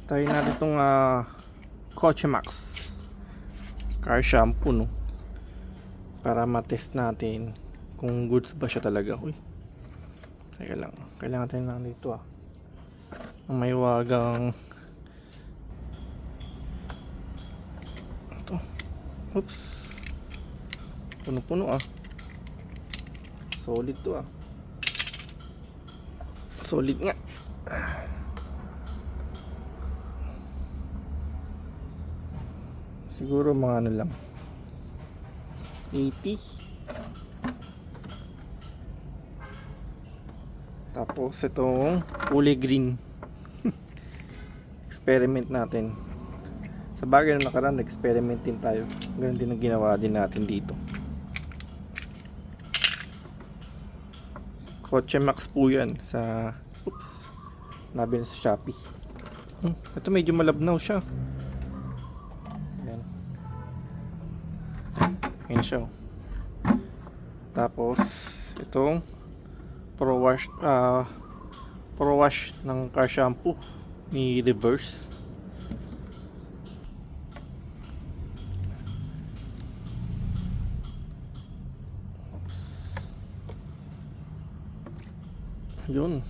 Tayo natin itong Kotse Max car shampoo, no? Para matest natin kung goods ba siya talaga. Uy, teka lang, kailangan tayo lang dito may wagang ito. Oops, puno-puno solid to solid nga. Siguro mga ano lang 80. Tapos itong kulay green experiment natin. Sa bagay na nakaraan, experiment din tayo. Ganun din ang ginawa din natin dito. Kotse Max po yan sa nabili sa Shopee. Ito medyo malabnaw siya. Ayan siya. Tapos itong Pro Wash ng car shampoo ni Reverse. Yun.